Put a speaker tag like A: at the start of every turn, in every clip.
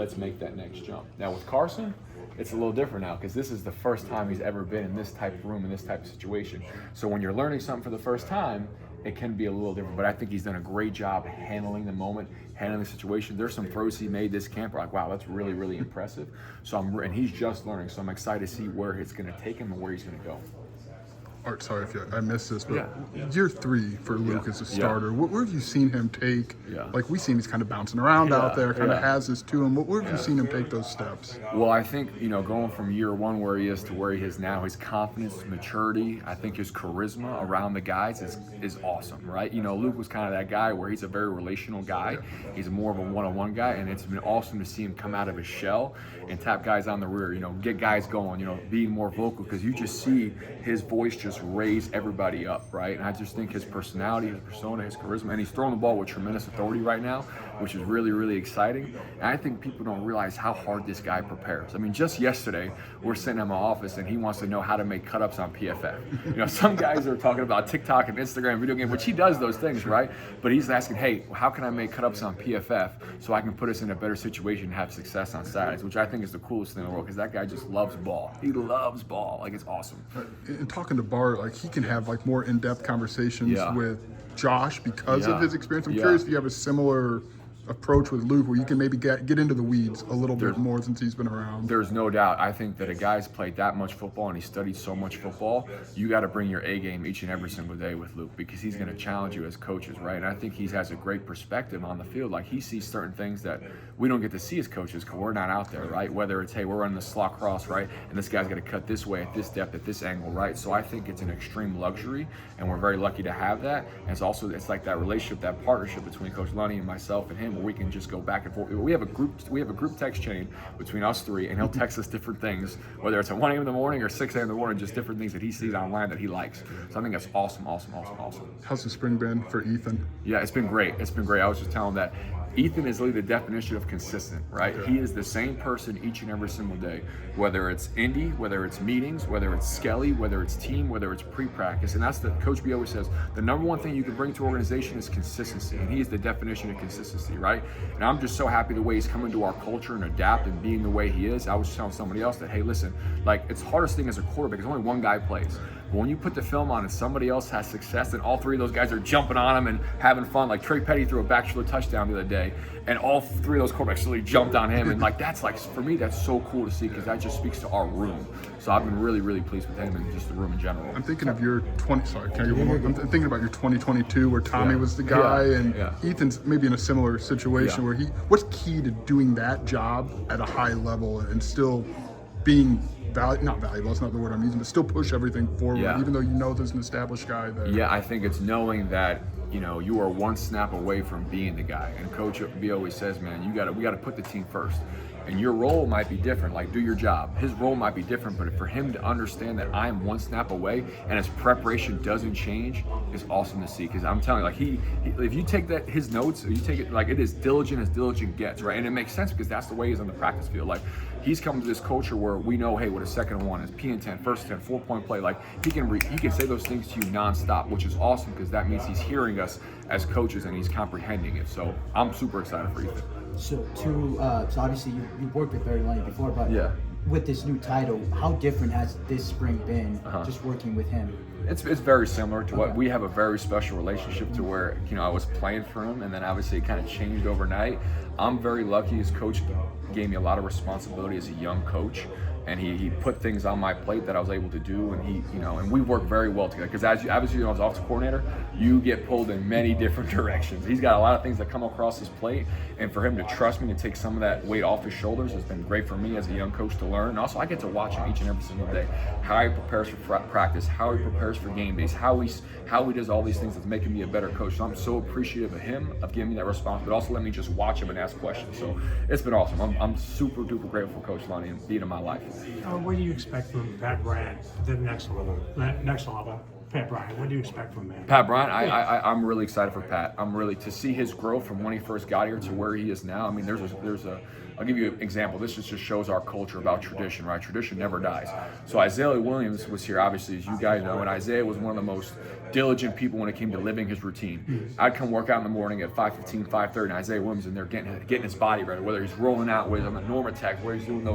A: let's make that next jump. Now with Carson, it's a little different now because this is the first time he's ever been in this type of room, in this type of situation. So when you're learning something for the first time, it can be a little different, but I think he's done a great job handling the moment, handling the situation. There's some throws he made this camp, like, wow, that's really, really impressive. And he's just learning, so I'm excited to see where it's going to take him and where he's going to go.
B: Art, sorry if I missed this, but year 3 for Luke as a starter. Where have you seen him take? Like we've seen, he's kind of bouncing around out there, kind of has this to him. Where have you seen him take those steps?
A: Well, I think going from year 1 where he is to where he is now, his confidence, his maturity, I think his charisma around the guys is awesome, right? Luke was kind of that guy where he's a very relational guy. He's more of a one-on-one guy, and it's been awesome to see him come out of his shell and tap guys on the rear. Get guys going. Being more vocal because you just see his voice just raise everybody up, right? And I just think his personality, his persona, his charisma, and he's throwing the ball with tremendous authority right now, which is really, really exciting. And I think people don't realize how hard this guy prepares. I mean, just yesterday, we're sitting in my office and he wants to know how to make cut-ups on PFF. Some guys are talking about TikTok and Instagram video game, which he does those things, right? But he's asking, hey, how can I make cut-ups on PFF so I can put us in a better situation and have success on Saturdays, which I think is the coolest thing in the world because that guy just loves ball. He loves ball. Like, it's awesome.
B: And talking to Bart, like he can have like more in-depth conversations with Josh because of his experience. I'm curious if you have a similar approach with Luke where you can maybe get into the weeds a little bit more since he's been around.
A: There's no doubt. I think that a guy's played that much football and he studied so much football, you got to bring your A game each and every single day with Luke because he's going to challenge you as coaches, right? And I think he has a great perspective on the field. Like he sees certain things that we don't get to see as coaches because we're not out there, right? Whether it's, hey, we're running the slot cross, right? And this guy's got to cut this way at this depth at this angle, right? So I think it's an extreme luxury and we're very lucky to have that. And it's like that relationship, that partnership between Coach Lunny and myself and him where we can just go back and forth. We have a group text chain between us 3, and he'll text us different things, whether it's at 1 a.m. in the morning or 6 a.m. in the morning, just different things that he sees online that he likes. So I think that's awesome.
B: How's the spring been for Ethan?
A: Yeah, it's been great. I was just telling him that Ethan is really the definition of consistent, right? He is the same person each and every single day, whether it's Indy, whether it's meetings, whether it's Skelly, whether it's team, whether it's pre-practice. And that's the Coach B always says, the number one thing you can bring to an organization is consistency. And he is the definition of consistency, right? And I'm just so happy the way he's coming to our culture and adapt and being the way he is. I was just telling somebody else that, hey, listen, like it's hardest thing as a quarterback because only one guy plays. But when you put the film on and somebody else has success and all 3 of those guys are jumping on him and having fun, like Trey Petty threw a back shoulder touchdown the other day, and all 3 of those quarterbacks really jumped on him. And like that's like, for me, that's so cool to see because that just speaks to our room. So I've been really, really pleased with him and just the room in general.
B: I'm thinking of your I'm thinking about your 2022 where Tommy was the guy and Ethan's maybe in a similar situation where what's key to doing that job at a high level and still being not valuable, that's not the word I'm using, but still push everything forward, even though there's an established guy there.
A: Yeah, I think it's knowing that, you are one snap away from being the guy. And Coach B always says, man, we gotta put the team first. And your role might be different, like do your job. His role might be different, but for him to understand that I am one snap away and his preparation doesn't change is awesome to see. Because I'm telling you, like he if you take his notes, or you take it like it is diligent as diligent gets, right? And it makes sense because that's the way he is on the practice field. Like he's come to this culture where we know, hey, what a 2nd and 1 is, P and 10, 1st and 10, 4-point play. Like he can say those things to you nonstop, which is awesome because that means he's hearing us as coaches and he's comprehending it. So I'm super excited for Ethan.
C: So obviously you worked with Barry Lunny before, but with this new title, how different has this spring been just working with him?
A: It's very similar to what we have a very special relationship to where, I was playing for him and then obviously it kind of changed overnight. I'm very lucky his coach gave me a lot of responsibility as a young coach. And he put things on my plate that I was able to do, and and we work very well together. Because as obviously, as offensive coordinator, you get pulled in many different directions. He's got a lot of things that come across his plate, and for him to trust me to take some of that weight off his shoulders has been great for me as a young coach to learn. And also, I get to watch him each and every single day, how he prepares for practice, how he prepares for game days, how he does all these things that's making me a better coach. So I'm so appreciative of him of giving me that response, but also let me just watch him and ask questions. So it's been awesome. I'm super duper grateful for Coach Lunny and being in my life.
D: What do you expect from Pat Bryant at the next level? Pat Bryant, what do you expect from him?
A: Pat Bryant, I'm really excited for Pat. I'm really to see his growth from when he first got here to where he is now. I mean, there's a I'll give you an example. This just shows our culture about tradition, right? Tradition never dies. So Isaiah Williams was here, obviously, as you guys know, and Isaiah was one of the most diligent people when it came to living his routine. I'd come work out in the morning at 5:15, 5:30, and Isaiah Williams in there getting his body ready, whether he's rolling out with him at Normatec, where he's doing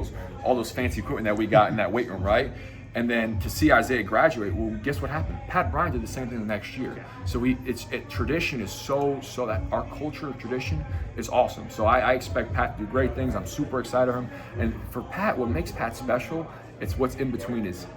A: all those fancy equipment that we got in that weight room, right? And then to see Isaiah graduate, well, guess what happened? Pat Bryant did the same thing the next year. So tradition is so that our culture of tradition is awesome. So I expect Pat to do great things. I'm super excited for him. And for Pat, what makes Pat special, it's what's in between his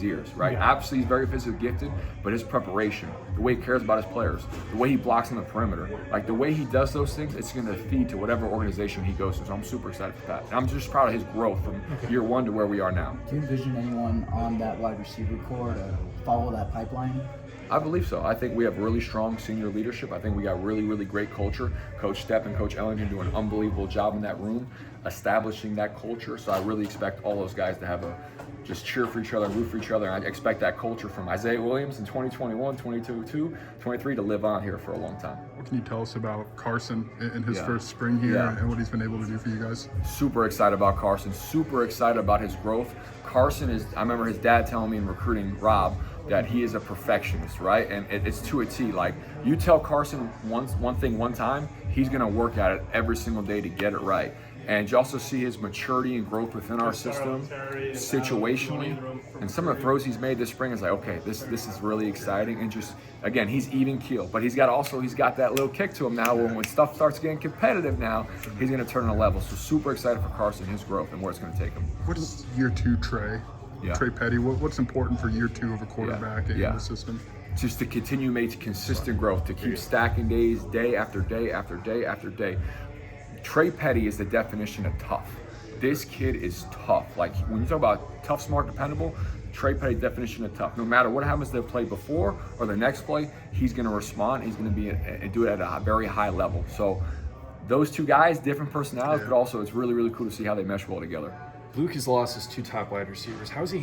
A: ears, right?
D: Yeah.
A: Obviously, he's very physically gifted, but his preparation, the way he cares about his players, the way he blocks on the perimeter, like the way he does those things, it's going to feed to whatever organization he goes to. So I'm super excited for Pat. And I'm just proud of his growth from year one to where we are now.
C: Do you envision anyone on that wide receiver core to follow that pipeline?
A: I believe so. I think we have really strong senior leadership. I think we got really, really great culture. Coach Stepp and Coach Ellington do an unbelievable job in that room, establishing that culture. So I really expect all those guys to have just cheer for each other, root for each other. And I expect that culture from Isaiah Williams in 2021, 22, 23 to live on here for a long time.
B: What can you tell us about Carson in his first spring here and what he's been able to do for you guys?
A: Super excited about Carson. Super excited about his growth. Carson is, I remember his dad telling me in recruiting Rob that he is a perfectionist, right? And it's to a T. Like, you tell Carson one thing one time, he's gonna work at it every single day to get it right. And you also see his maturity and growth within our system, situationally. And some of the throws he's made this spring is like, okay, this is really exciting. And just, again, he's even keel. But he's got that little kick to him now where when stuff starts getting competitive now, he's gonna turn a level. So super excited for Carson, his growth, and where it's gonna take him.
B: What's year two Trey?
A: Yeah.
B: Trey Petty, what's important for year two of a quarterback in the system?
A: Just to continue making consistent growth, to keep stacking days, day after day after day after day. Trey Petty is the definition of tough. This kid is tough. Like, when you talk about tough, smart, dependable, Trey Petty's definition of tough. No matter what happens to the play before or the next play, he's going to respond. He's going to be and do it at a very high level. So those two guys, different personalities, but also it's really, really cool to see how they mesh well together.
E: Luke has lost his two top wide receivers. How is he